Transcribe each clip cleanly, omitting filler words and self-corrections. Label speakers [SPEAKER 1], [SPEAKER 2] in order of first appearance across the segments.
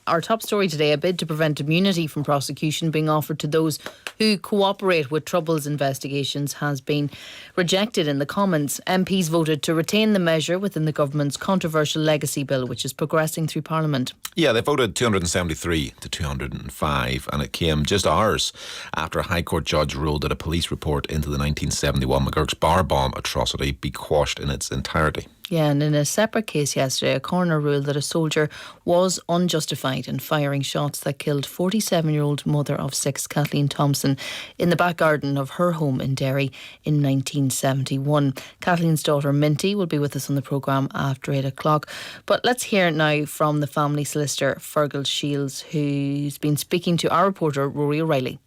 [SPEAKER 1] our top story today, a bid to prevent immunity from prosecution being offered to those who cooperate with Troubles investigations has been rejected in the Commons. MPs voted to retain the measure within the government's controversial legacy bill, which is progressing through Parliament.
[SPEAKER 2] Yeah, they voted 273 to 205, and it came just hours after a High Court judge ruled that a police report into the 1971 McGurk's bar bomb atrocity be quashed in its entirety.
[SPEAKER 1] Yeah, and in a separate case yesterday, a coroner ruled that a soldier was unjustified in firing shots that killed 47-year-old mother of 6, Kathleen Thompson, in the back garden of her home in Derry in 1971. Kathleen's daughter Minty will be with us on the programme after 8 o'clock. But let's hear now from the family solicitor, Fearghal Shiels, who's been speaking to our reporter, Rory O'Reilly.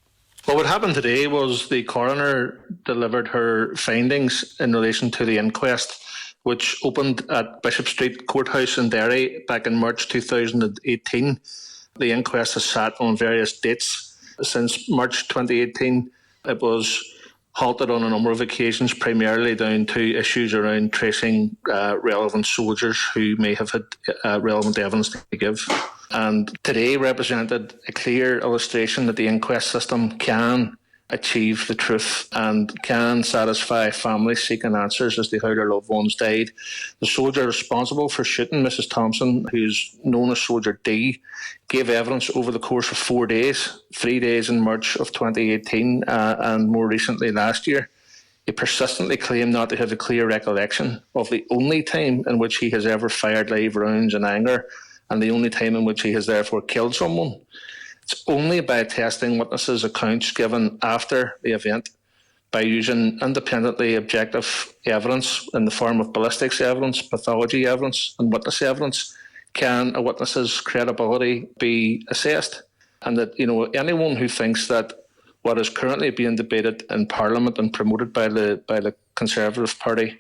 [SPEAKER 3] Well, what happened today was the coroner delivered her findings in relation to the inquest, which opened at Bishop Street Courthouse in Derry back in March 2018. The inquest has sat on various dates since March 2018. It was halted on a number of occasions, primarily down to issues around tracing relevant soldiers who may have had relevant evidence to give. And today represented a clear illustration that the inquest system can achieve the truth and can satisfy families seeking answers as to how their loved ones died. The soldier responsible for shooting Mrs. Thompson, who's known as Soldier D, gave evidence over the course of 4 days, 3 days in March of 2018 and more recently last year. He persistently claimed not to have a clear recollection of the only time in which he has ever fired live rounds in anger and the only time in which he has therefore killed someone. It's only by testing witnesses' accounts given after the event, by using independently objective evidence in the form of ballistics evidence, pathology evidence and witness evidence, can a witness's credibility be assessed. And that, anyone who thinks that what is currently being debated in Parliament and promoted by the Conservative Party,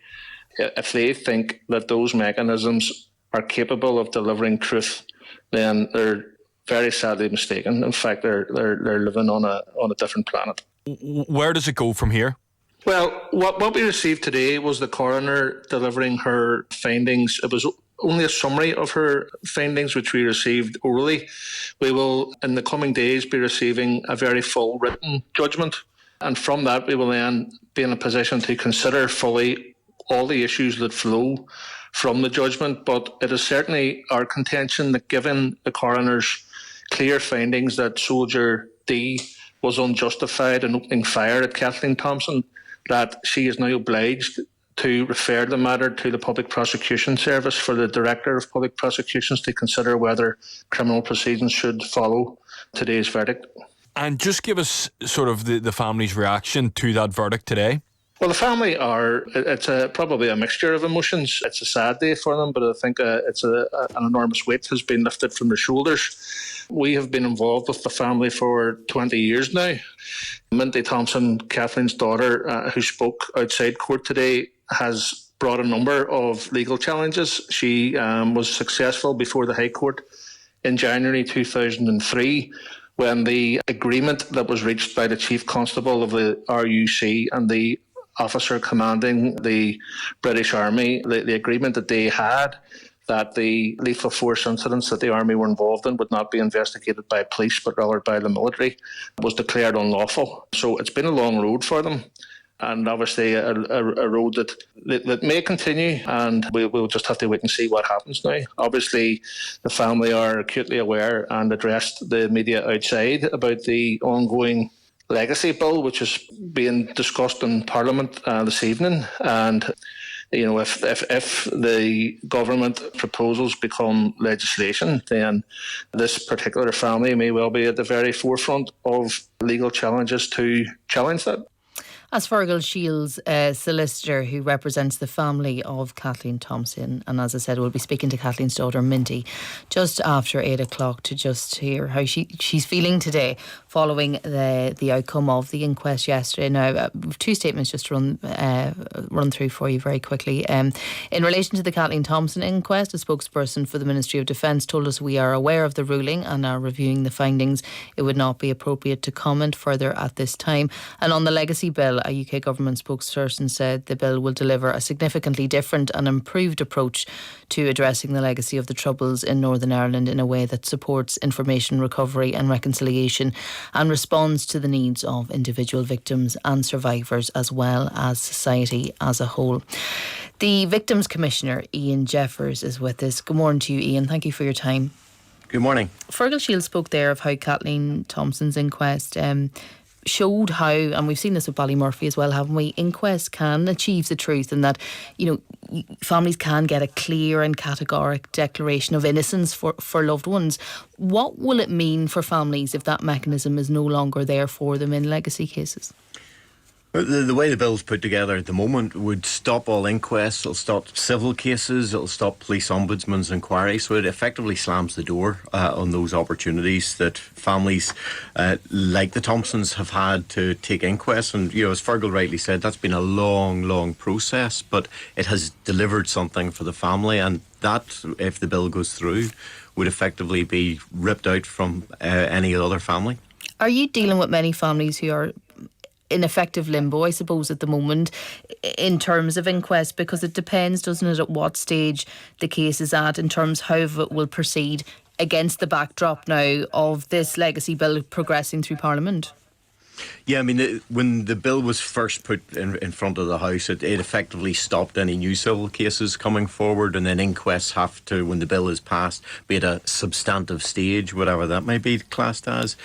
[SPEAKER 3] if they think that those mechanisms are capable of delivering truth, then they're very sadly mistaken. In fact, they're living on a different planet.
[SPEAKER 4] Where does it go from here?
[SPEAKER 3] Well, what we received today was the coroner delivering her findings. It was only a summary of her findings, which we received orally. We will, in the coming days, be receiving a very full written judgment. And from that, we will then be in a position to consider fully all the issues that flow from the judgment. But it is certainly our contention that given the coroner's clear findings that Soldier D was unjustified in opening fire at Kathleen Thompson, that she is now obliged to refer the matter to the Public Prosecution Service for the Director of Public Prosecutions to consider whether criminal proceedings should follow today's verdict.
[SPEAKER 4] And just give us sort of the family's reaction to that verdict today.
[SPEAKER 3] Well, the family it's probably a mixture of emotions. It's a sad day for them, but I think an enormous weight has been lifted from their shoulders. We have been involved with the family for 20 years now. Minty Thompson, Kathleen's daughter, who spoke outside court today, has brought a number of legal challenges. She was successful before the High Court in January 2003 when the agreement that was reached by the Chief Constable of the RUC and the officer commanding the British Army, the agreement that they had that the lethal force incidents that the Army were involved in would not be investigated by police but rather by the military, was declared unlawful. So it's been a long road for them, and obviously a road that may continue, and we'll just have to wait and see what happens now. Obviously the family are acutely aware and addressed the media outside about the ongoing legacy bill, which is being discussed in Parliament this evening. And if the government proposals become legislation, then this particular family may well be at the very forefront of legal challenges to challenge that.
[SPEAKER 1] As Fearghal Shiels, solicitor who represents the family of Kathleen Thompson, and as I said, we'll be speaking to Kathleen's daughter Minty just after 8 o'clock to just hear how she's feeling today following the outcome of the inquest yesterday. Now, two statements just to run through for you very quickly. In relation to the Kathleen Thompson inquest, a spokesperson for the Ministry of Defence told us, we are aware of the ruling and are reviewing the findings. It would not be appropriate to comment further at this time. And on the legacy bill, Fearghal, a UK government spokesperson, said the bill will deliver a significantly different and improved approach to addressing the legacy of the Troubles in Northern Ireland in a way that supports information recovery and reconciliation and responds to the needs of individual victims and survivors as well as society as a whole. The Victims Commissioner, Ian Jeffers, is with us. Good morning to you, Ian. Thank you for your time.
[SPEAKER 5] Good morning.
[SPEAKER 1] Fearghal Shiels spoke there of how Kathleen Thompson's inquest showed how, and we've seen this with Ballymurphy as well, haven't we? Inquests can achieve the truth, and that, you know, families can get a clear and categoric declaration of innocence for loved ones. What will it mean for families if that mechanism is no longer there for them in legacy cases?
[SPEAKER 5] The way the bill's put together at the moment would stop all inquests, it'll stop civil cases, it'll stop police ombudsman's inquiries, so it effectively slams the door on those opportunities that families like the Thompsons have had to take inquests. And, you know, as Fearghal rightly said, that's been a long process, but it has delivered something for the family, and that, if the bill goes through, would effectively be ripped out from any other family.
[SPEAKER 1] Are you dealing with many families who are in effective limbo, I suppose, at the moment in terms of inquest? Because it depends, doesn't it, at what stage the case is at in terms of how it will proceed against the backdrop now of this legacy bill progressing through Parliament.
[SPEAKER 5] Yeah, I mean, when the bill was first put in front of the House, it effectively stopped any new civil cases coming forward, and then inquests have to, when the bill is passed, be at a substantive stage, whatever that may be classed as.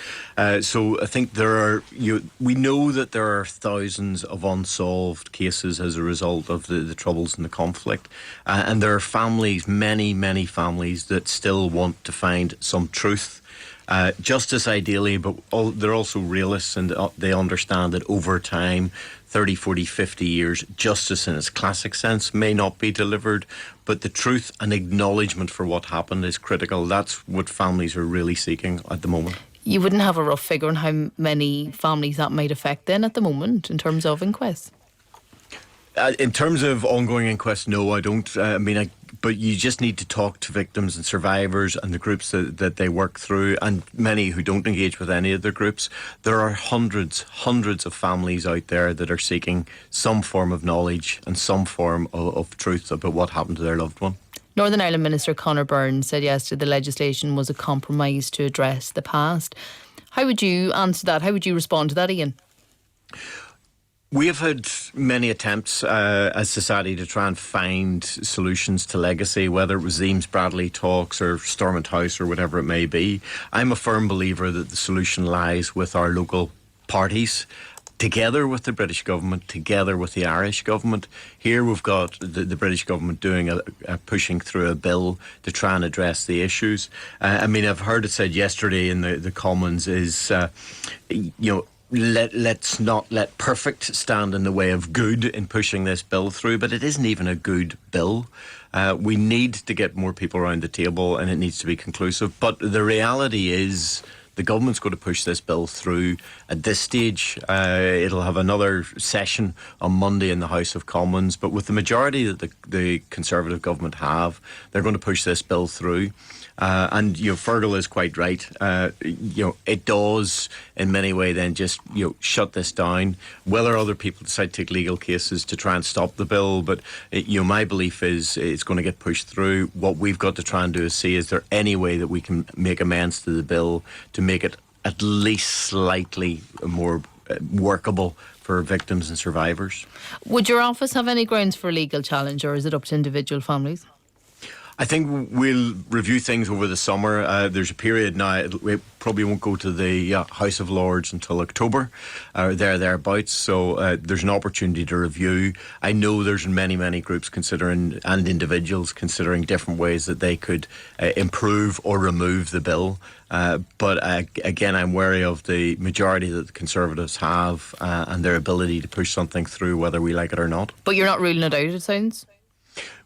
[SPEAKER 5] So I think we know that there are thousands of unsolved cases as a result of the Troubles and the conflict, and there are families, many families, that still want to find some truth. Justice ideally, but they're also realists, and they understand that over time, 30, 40, 50 years, justice in its classic sense may not be delivered, but the truth and acknowledgement for what happened is critical. That's what families are really seeking at the moment.
[SPEAKER 1] You wouldn't have a rough figure on how many families that might affect then at the moment in terms of inquests?
[SPEAKER 5] In terms of ongoing inquests, no, I don't. But you just need to talk to victims and survivors and the groups that they work through, and many who don't engage with any of their groups. There are hundreds of families out there that are seeking some form of knowledge and some form of truth about what happened to their loved one.
[SPEAKER 1] Northern Ireland Minister Conor Byrne said yesterday the legislation was a compromise to address the past. How would you answer that? How would you respond to that, Ian?
[SPEAKER 5] We have had many attempts as society to try and find solutions to legacy, whether it was the Eames Bradley talks or Stormont House or whatever it may be. I'm a firm believer that the solution lies with our local parties, together with the British government, together with the Irish government. Here we've got the British government doing pushing through a bill to try and address the issues. I've heard it said yesterday in the Commons is, let's not let perfect stand in the way of good in pushing this bill through, but it isn't even a good bill. We need to get more people around the table, and it needs to be conclusive. But the reality is the government's going to push this bill through at this stage. It'll have another session on Monday in the House of Commons, but with the majority that the Conservative government have, they're going to push this bill through. And Fearghal is quite right. It does in many ways then just shut this down. Whether other people decide to take legal cases to try and stop the bill, but my belief is it's going to get pushed through. What we've got to try and do is see, is there any way that we can make amends to the bill to make it at least slightly more workable for victims and survivors.
[SPEAKER 1] Would your office have any grounds for a legal challenge, or is it up to individual families?
[SPEAKER 5] I think we'll review things over the summer. There's a period now, it probably won't go to the House of Lords until October, thereabouts, so there's an opportunity to review. I know there's many groups considering, and individuals considering, different ways that they could improve or remove the bill. But again, I'm wary of the majority that the Conservatives have and their ability to push something through whether we like it or not.
[SPEAKER 1] But you're not ruling it out, it sounds?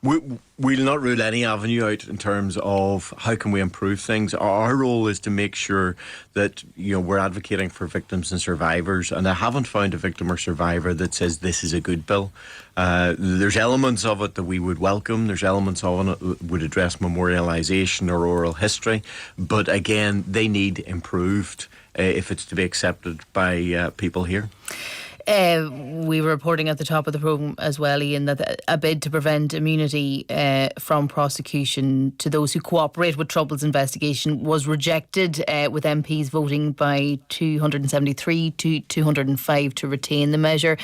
[SPEAKER 5] We'll not rule any avenue out in terms of how can we improve things. Our role is to make sure that we're advocating for victims and survivors, and I haven't found a victim or survivor that says this is a good bill. There's elements of it that we would welcome. There's elements of it that would address memorialisation or oral history, but again, they need improved if it's to be accepted by people here.
[SPEAKER 1] We were reporting at the top of the programme as well, Ian, that a bid to prevent immunity from prosecution to those who cooperate with Trouble's investigation was rejected, with MPs voting by 273 to 205 to retain the measure.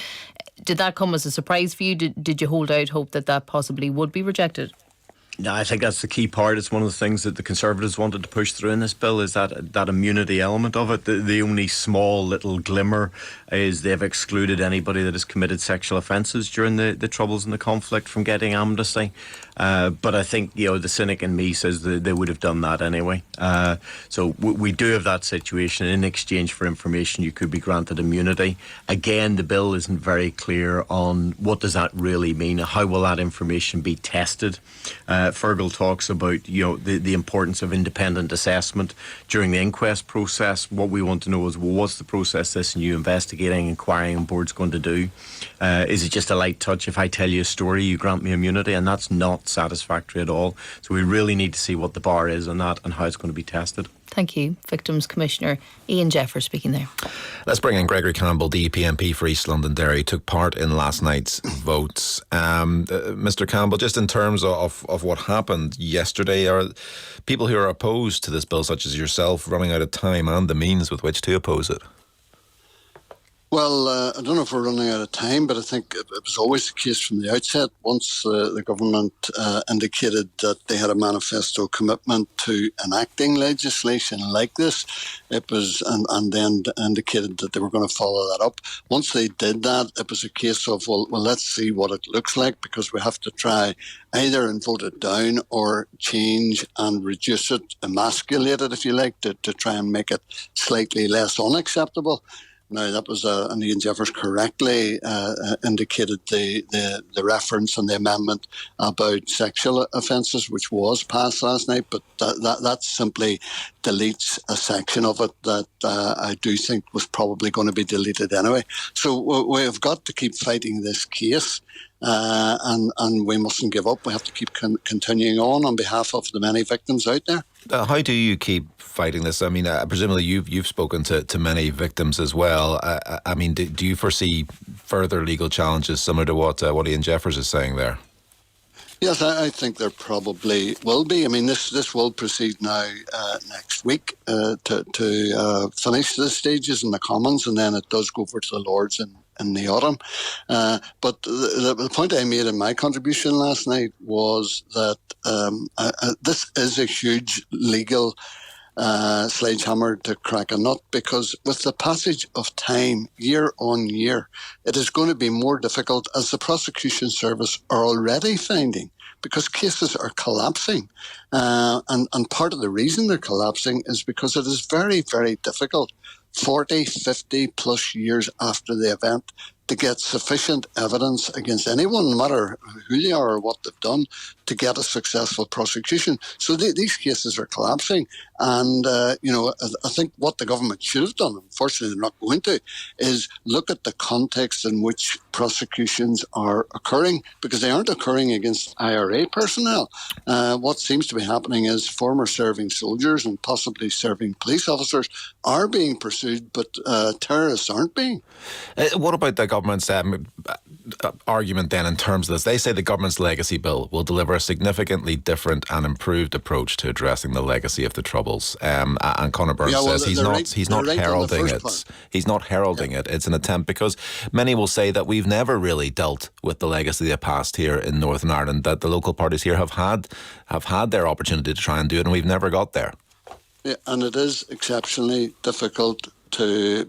[SPEAKER 1] Did that come as a surprise for you? Did you hold out hope that that possibly would be rejected?
[SPEAKER 5] No, I think that's the key part. It's one of the things that the Conservatives wanted to push through in this bill, is that immunity element of it. The only small little glimmer is they've excluded anybody that has committed sexual offences during the Troubles and the conflict from getting amnesty. But I think, the cynic in me says they would have done that anyway. So we do have that situation. In exchange for information, you could be granted immunity. Again, the bill isn't very clear on what does that really mean. How will that information be tested? Fearghal talks about the importance of independent assessment during the inquest process. What we want to know is, well, what's the process this new investigating, inquiring board's going to do? Is it just a light touch? If I tell you a story, you grant me immunity, and that's not satisfactory at all. So we really need to see what the bar is on that and how it's going to be tested.
[SPEAKER 1] Thank you. Victims Commissioner Ian Jeffers speaking there.
[SPEAKER 2] Let's bring in Gregory Campbell, DUP MP for East Londonderry, took part in last night's votes. Mr. Campbell, just in terms of what happened yesterday, are people who are opposed to this bill, such as yourself, running out of time and the means with which to oppose it?
[SPEAKER 6] Well, I don't know if we're running out of time, but I think it was always the case from the outset. Once the government indicated that they had a manifesto commitment to enacting legislation like this, it was and then indicated that they were going to follow that up. Once they did that, it was a case of, well, let's see what it looks like, because we have to try either and vote it down or change and reduce it, emasculate it, if you like, to try and make it slightly less unacceptable. Now, that was, and Ian Jeffers correctly indicated the reference and the amendment about sexual offences, which was passed last night, but that simply deletes a section of it that I do think was probably going to be deleted anyway. So we've got to keep fighting this case. And we mustn't give up. We have to keep continuing on behalf of the many victims out there.
[SPEAKER 2] How do you keep fighting this? I mean, presumably you've spoken to many victims as well. I mean, do you foresee further legal challenges similar to what Ian Jeffers is saying there?
[SPEAKER 6] Yes, I think there probably will be. I mean, this will proceed now next week to finish the stages in the Commons, and then it does go over to the Lords in the autumn. But the point I made in my contribution last night was that this is a huge legal sledgehammer to crack a nut, because with the passage of time, year on year, it is going to be more difficult, as the prosecution service are already finding, because cases are collapsing. And part of the reason they're collapsing is because it is very, very difficult 40, 50 plus years after the event to get sufficient evidence against anyone, no matter who they are or what they've done, to get a successful prosecution. So these cases are collapsing. And, I think what the government should have done, unfortunately they're not going to, is look at the context in which prosecutions are occurring, because they aren't occurring against IRA personnel. What seems to be happening is former serving soldiers and possibly serving police officers are being pursued, but terrorists aren't being.
[SPEAKER 2] What about the government's argument then in terms of this? They say the government's legacy bill will deliver a significantly different and improved approach to addressing the legacy of the Troubles. And Conor Byrne says he's not heralding it. He's not heralding it. It's an attempt, because many will say that we've never really dealt with the legacy of the past here in Northern Ireland, that the local parties here have had their opportunity to try and do it, and we've never got there.
[SPEAKER 6] Yeah, and it is exceptionally difficult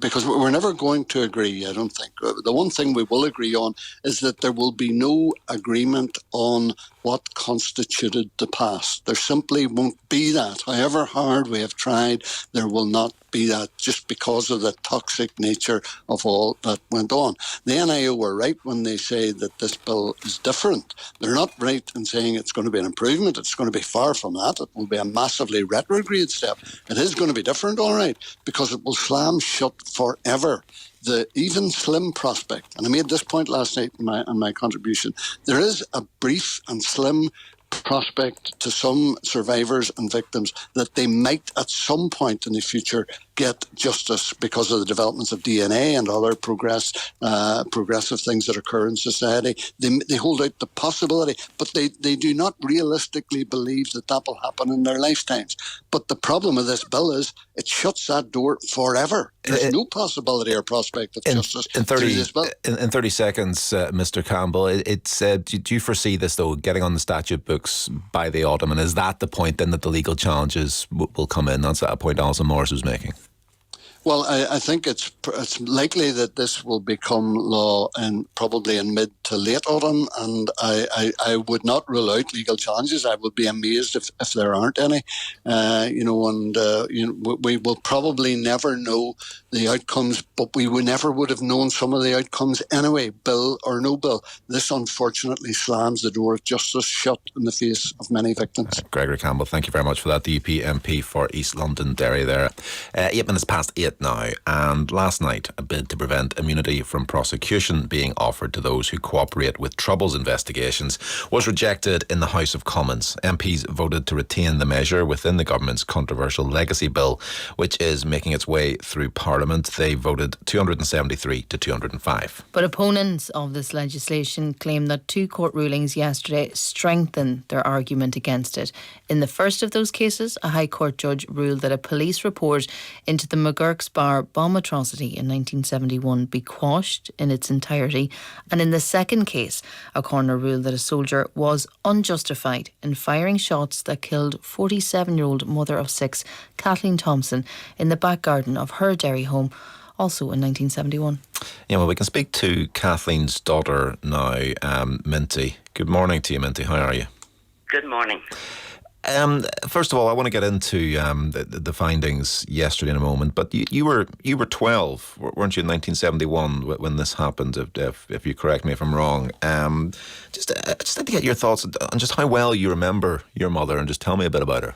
[SPEAKER 6] because we're never going to agree, I don't think. The one thing we will agree on is that there will be no agreement on what constituted the past. There simply won't be that. However hard we have tried, there will not be that, just because of the toxic nature of all that went on. The NIO were right when they say that this bill is different. They're not right in saying it's going to be an improvement. It's going to be far from that. It will be a massively retrograde step. It is going to be different, all right, because it will slam shut forever the even slim prospect, and I made this point last night in my contribution, there is a brief and slim prospect to some survivors and victims that they might at some point in the future get justice because of the developments of DNA and other progressive things that occur in society. They hold out the possibility, but they do not realistically believe that will happen in their lifetimes. But the problem with this bill is it shuts that door forever. There's no possibility or prospect of justice through this bill.
[SPEAKER 2] In 30 seconds, Mr. Campbell, do you foresee this, though, getting on the statute books by the autumn? And is that the point then that the legal challenges will come in? That's a point Alison Morris was making.
[SPEAKER 6] Well, I think it's likely that this will become law probably in mid to late autumn, and I would not rule out legal challenges. I would be amazed if there aren't any. We will probably never know the outcomes, but we never would have known some of the outcomes anyway, bill or no bill. This unfortunately slams the door of justice shut in the face of many victims.
[SPEAKER 2] Gregory Campbell, thank you very much for that. The UP MP for East London Derry there. 8 minutes past 8 now, and last night a bid to prevent immunity from prosecution being offered to those who cooperate with Trouble's investigations was rejected in the House of Commons. MPs voted to retain the measure within the government's controversial legacy bill, which is making its way through Parliament. They voted 273 to 205.
[SPEAKER 1] But opponents of this legislation claim that 2 court rulings yesterday strengthen their argument against it. In the first of those cases, a High Court judge ruled that a police report into the McGurk's Bar bomb atrocity in 1971 be quashed in its entirety. And in the second case, a coroner ruled that a soldier was unjustified in firing shots that killed 47-year-old mother of 6, Kathleen Thompson, in the back garden of her Derry home, also in 1971.
[SPEAKER 2] Yeah, well, we can speak to Kathleen's daughter now, Minty. Good morning to you, Minty. How are you?
[SPEAKER 7] Good morning.
[SPEAKER 2] First of all, I want to get into the findings yesterday in a moment. But you were 12, weren't you, in 1971 when this happened? If you correct me if I'm wrong. Just like to get your thoughts on just how well you remember your mother, and just tell me a bit about her.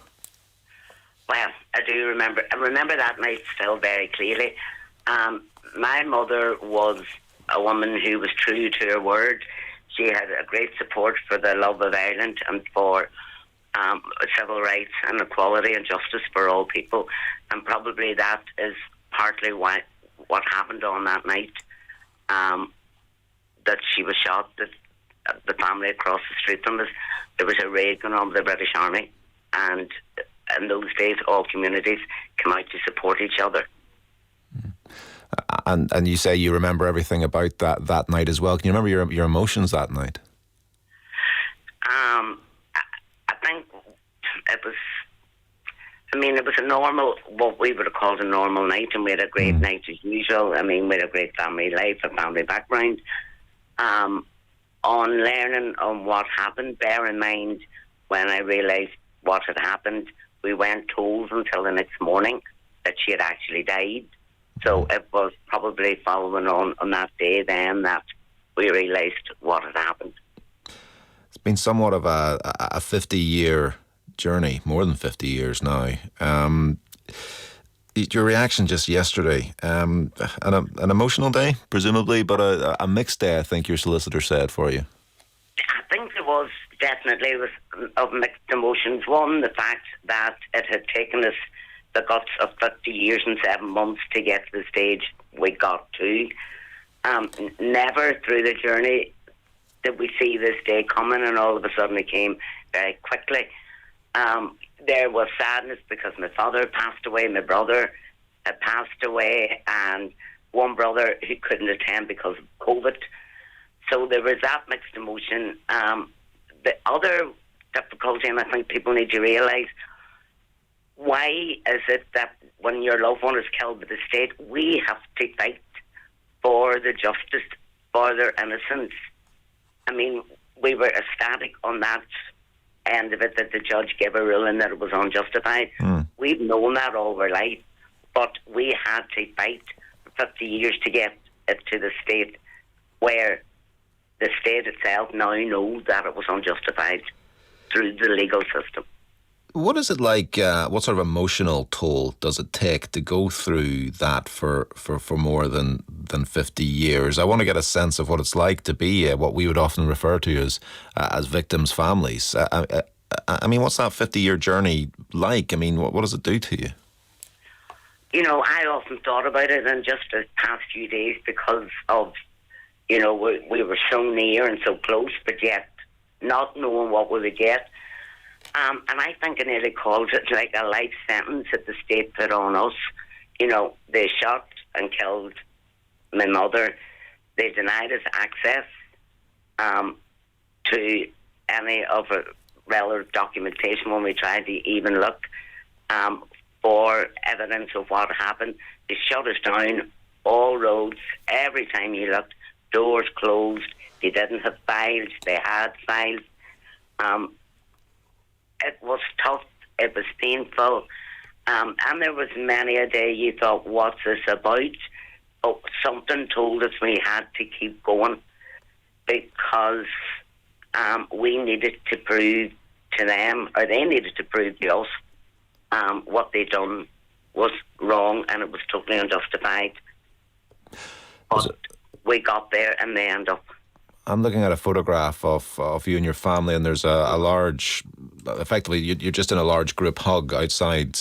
[SPEAKER 7] Well, I do remember. I remember that night still very clearly. My mother was a woman who was true to her word. She had a great support for the love of Ireland and for civil rights and equality and justice for all people, and probably that is partly what happened on that night, that she was shot, that the family across the street from us, there was a raid going on with the British Army, and in those days all communities came out to support each other.
[SPEAKER 2] And you say you remember everything about that night as well. Can you remember your emotions that night?
[SPEAKER 7] I think it was a normal, what we would have called a normal night, and we had a great night as usual. I mean, we had a great family life, a family background. On learning on what happened, bear in mind, when I realised what had happened, we weren't told until the next morning that she had actually died. So it was probably following on that day then that we realised what had happened.
[SPEAKER 2] It's been somewhat of a 50-year journey, more than 50 years now. Your reaction just yesterday, an emotional day, presumably, but a mixed day, I think your solicitor said for you.
[SPEAKER 7] I think it was definitely of mixed emotions. One, the fact that it had taken us the guts of 50 years and 7 months to get to the stage we got to. Never through the journey did we see this day coming, and all of a sudden it came very quickly. There was sadness because my father passed away, my brother had passed away, and one brother who couldn't attend because of COVID. So there was that mixed emotion. The other difficulty, and I think people need to realise, why is it that when your loved one is killed by the state, we have to fight for the justice, for their innocence? I mean, we were ecstatic on that end of it, that the judge gave a ruling that it was unjustified. We've known that all our life, but we had to fight for 50 years to get it to the state where the state itself now knows that it was unjustified through the legal system.
[SPEAKER 2] What is it like, what sort of emotional toll does it take to go through that for more than 50 years? I want to get a sense of what it's like to be what we would often refer to as victims' families. I mean, what's that 50-year journey like? I mean, what does it do to you?
[SPEAKER 7] I often thought about it in just the past few days because of, we were so near and so close, but yet not knowing what we would get. And I think I nearly called it like a life sentence that the state put on us. They shot and killed my mother. They denied us access to any of the relevant documentation when we tried to even look for evidence of what happened. They shut us down, all roads, every time you looked, doors closed. They didn't have files, they had files. It was tough, it was painful, and there was many a day you thought, what's this about? Oh, something told us we had to keep going because we needed to prove to them, or they needed to prove to us, what they done was wrong and it was totally unjustified. But we got there in the end up.
[SPEAKER 2] I'm looking at a photograph of you and your family, and there's a large, effectively, you're just in a large group hug outside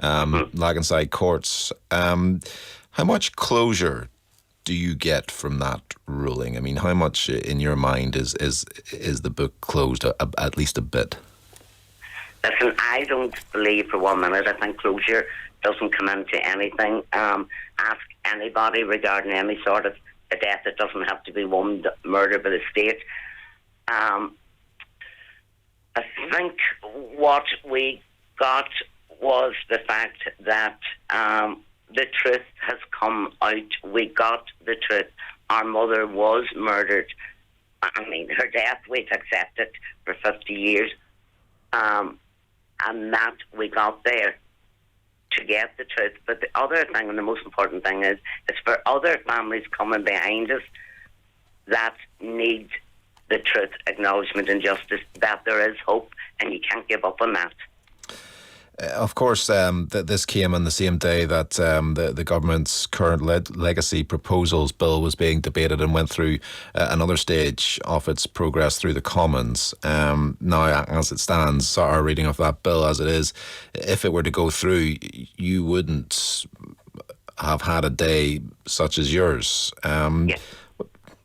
[SPEAKER 2] Laganside Courts. How much closure do you get from that ruling? I mean, how much in your mind is the book closed, at least a bit?
[SPEAKER 7] Listen, I don't believe for 1 minute. I think closure doesn't come into anything. Ask anybody regarding any sort of a death. It doesn't have to be one murder by the state. I think what we got was the fact that the truth has come out. We got the truth. Our mother was murdered. I mean, her death we've accepted for 50 years. And that we got there to get the truth. But the other thing, and the most important thing is for other families coming behind us that need the truth, acknowledgement and justice, that there is hope and you can't give up on that.
[SPEAKER 2] Of course, this came on the same day that the government's current legacy proposals bill was being debated and went through another stage of its progress through the Commons. Now, as it stands, our reading of that bill as it is, if it were to go through, you wouldn't have had a day such as yours.
[SPEAKER 7] Yes.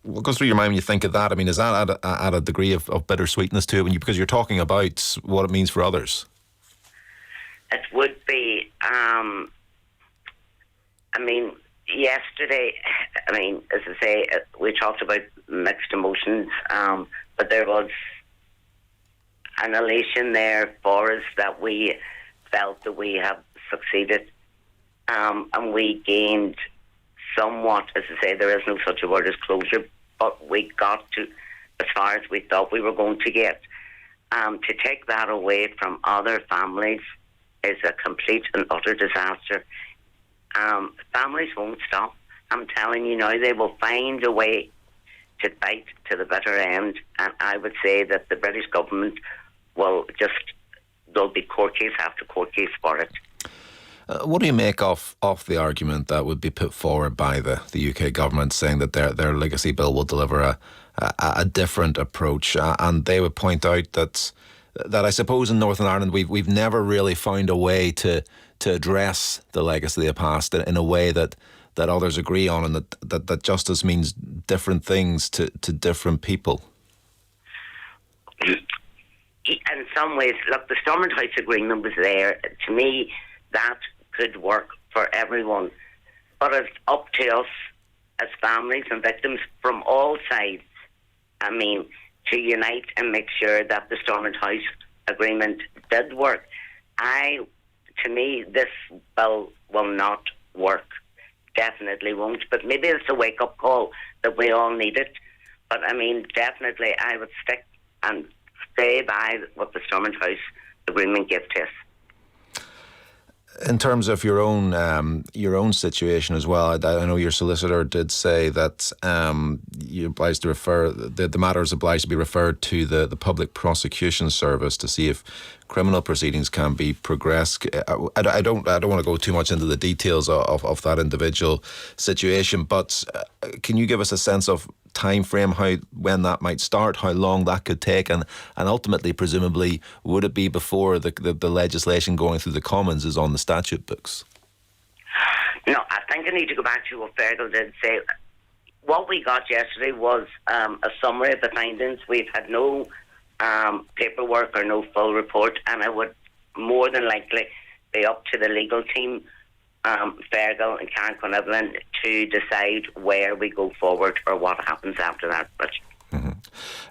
[SPEAKER 2] What goes through your mind when you think of that? I mean, is that add a degree of bittersweetness to it because you're talking about what it means for others?
[SPEAKER 7] It would be, yesterday, as I say, we talked about mixed emotions, but there was an elation there for us that we felt that we have succeeded, and we gained somewhat, as I say, there is no such a word as closure, but we got to as far as we thought we were going to get. To take that away from other families is a complete and utter disaster. Families won't stop. I'm telling you now, they will find a way to fight to the bitter end, and I would say that the British government there'll be court case after court case for it.
[SPEAKER 2] What do you make of the argument that would be put forward by the UK government saying that their legacy bill will deliver a different approach, and they would point out that I suppose in Northern Ireland we've never really found a way to address the legacy of the past in a way that others agree on, and that justice means different things to different people?
[SPEAKER 7] In some ways, look, the Stormont House Agreement was there. To me, that could work for everyone. But it's up to us as families and victims from all sides, to unite and make sure that the Stormont House Agreement did work. To me, this bill will not work. Definitely won't. But maybe it's a wake-up call that we all need it. But, definitely I would stick and stay by what the Stormont House Agreement gives to us.
[SPEAKER 2] In terms of your own situation as well, I know your solicitor did say that you're obliged to refer the matter is obliged to be referred to the Public Prosecution Service to see if criminal proceedings can be progressed. I don't want to go too much into the details of that individual situation, but can you give us a sense of time frame, when that might start, how long that could take, and ultimately, presumably, would it be before the legislation going through the Commons is on the statute books?
[SPEAKER 7] No, I think I need to go back to what Fearghal did say. What we got yesterday was a summary of the findings. We've had no paperwork or no full report, and it would more than likely be up to the legal team, Fearghal and Karen Quinnivan, to decide where we go forward or what happens after that. But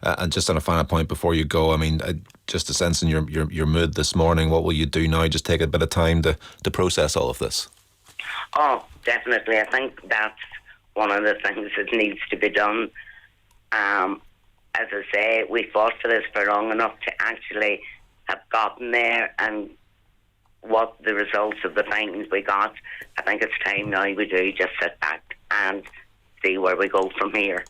[SPEAKER 2] and just on a final point before you go, I mean, just a sense in your mood this morning, what will you do now? Just take a bit of time to process all of this.
[SPEAKER 7] Oh, definitely. I think that's one of the things that needs to be done. As I say, we fought for this for long enough to actually have gotten there, and what the results of the findings we got, I think it's time now we do just sit back and see where we go from here.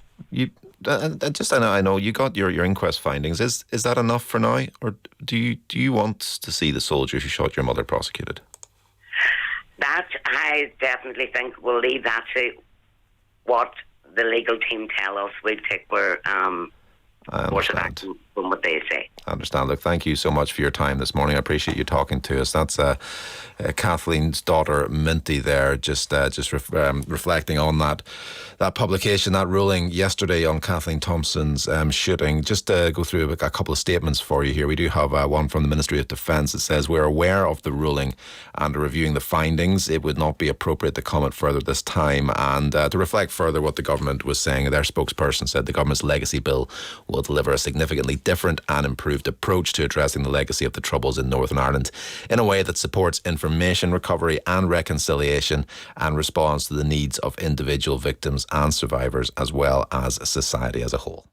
[SPEAKER 2] I know you got your inquest findings. Is that enough for now, or do you want to see the soldier who shot your mother prosecuted?
[SPEAKER 7] That I definitely think we'll leave that to what the legal team tell us. We'll take where course of action from what they say.
[SPEAKER 2] I understand. Look, thank you so much for your time this morning. I appreciate you talking to us. That's Kathleen's daughter, Minty, there, just reflecting on that publication, that ruling yesterday on Kathleen Thompson's shooting. Just to go through a couple of statements for you here. We do have one from the Ministry of Defence. It says, we're aware of the ruling and are reviewing the findings. It would not be appropriate to comment further this time. And to reflect further what the government was saying, their spokesperson said the government's legacy bill will deliver a significantly different and improved approach to addressing the legacy of the Troubles in Northern Ireland in a way that supports information recovery and reconciliation and responds to the needs of individual victims and survivors as well as society as a whole.